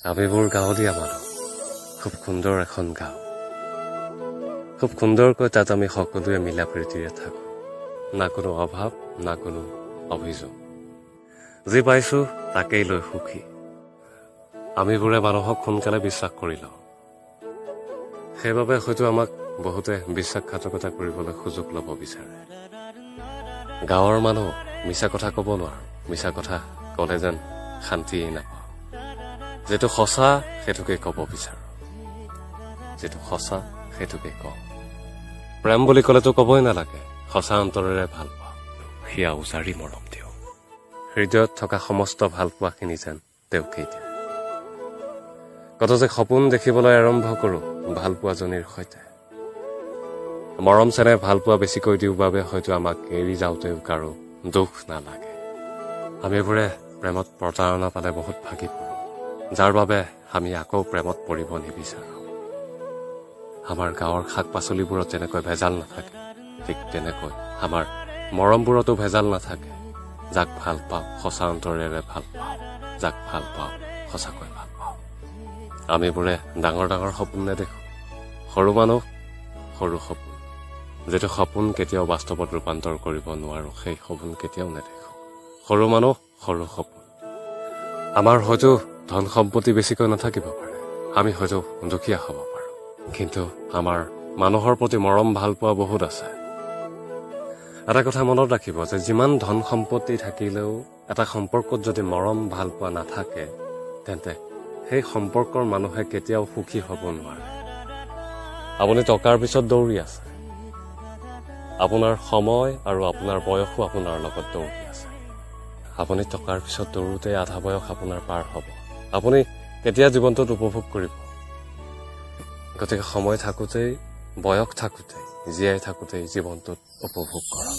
আমিবোৰ গাঁৱলীয়া মানুহ, খুব সুন্দৰ এখন গাঁও। খুব সুন্দৰকৈ তাত আমি সকলোৱে মিলা প্ৰীতিৰে থাকোঁ। না কোনো অভাৱ, না কোনো অভিযোগ। যি পাইছোঁ তাকেই লৈ সুখী। আমিবোৰে মানুহক সোনকালে বিশ্বাস কৰি লওঁ। সেইবাবে হয়তো আমাক বহুতে বিশ্বাসঘাতকতা কৰিবলৈ সুযোগ ল'ব বিচাৰে। গাঁৱৰ মানুহ মিছা কথা ক'ব নোৱাৰো। মিছা কথা ক'লে যেন শান্তিয়েই নাপাওঁ। যিটো সঁচা সেইটোকে ক'ব বিচাৰো। যিটো সঁচা সেইটোকে কওঁ। প্ৰেম বুলি ক'লেতো ক'বই নালাগে। সঁচা অন্তৰেৰে ভাল পাওঁ, সেয়া উজাৰি মৰম দিওঁ। হৃদয়ত থকা সমস্ত ভালপোৱাখিনি যেন তেওঁকেই দিওঁ। কত যে সপোন দেখিবলৈ আৰম্ভ কৰোঁ ভালপোৱাজনীৰ সৈতে। মৰম চেনেহ ভালপোৱা বেছিকৈ দিওঁ বাবে হয়তো আমাক এৰি যাওঁতেও কাৰো দুখ নালাগে। আমিবোৰে প্ৰেমত প্ৰতাৰণা পালে বহুত ভাগি পৰোঁ, যাৰ বাবে আমি আকৌ প্ৰেমত পৰিব নিবিচাৰোঁ। আমাৰ গাঁৱৰ শাক পাচলিবোৰত যেনেকৈ ভেজাল নাথাকে, ঠিক তেনেকৈ আমাৰ মৰমবোৰতো ভেজাল নাথাকে। যাক ভাল পাওঁ সঁচা অন্তৰেৰে ভাল পাওঁ, যাক ভাল পাওঁ সঁচাকৈ ভাল পাওঁ। আমিবোৰে ডাঙৰ ডাঙৰ সপোন নেদেখোঁ। সৰু মানুহ সৰু সপোন। যিটো সপোন কেতিয়াও বাস্তৱত ৰূপান্তৰ কৰিব নোৱাৰো, সেই সপোন কেতিয়াও নেদেখোঁ। সৰু মানুহ সৰু সপোন। আমাৰ হয়তো ধন সম্পত্তি বেছিকৈ নাথাকিব পাৰে, আমি হয়তো দুখীয়া হ'ব পাৰোঁ, কিন্তু আমাৰ মানুহৰ প্ৰতি মৰম ভাল পোৱা বহুত আছে। এটা কথা মনত ৰাখিব যে যিমান ধন সম্পত্তি থাকিলেও এটা সম্পৰ্কত যদি মৰম ভাল পোৱা নাথাকে, তেন্তে সেই সম্পৰ্কৰ মানুহে কেতিয়াও সুখী হ'ব নোৱাৰে। আপুনি টকাৰ পিছত দৌৰি আছে। আপোনাৰ সময় আৰু আপোনাৰ বয়সো আপোনাৰ লগত দৌৰি আছে। আপুনি টকাৰ পিছত দৌৰোতে আধা বয়স আপোনাৰ পাৰ হ'ব। আপুনি কেতিয়া জীৱনটোত উপভোগ কৰিব? গতিকে সময় থাকোঁতেই, বয়স থাকোঁতেই, জীয়াই থাকোঁতেই জীৱনটোত উপভোগ কৰক।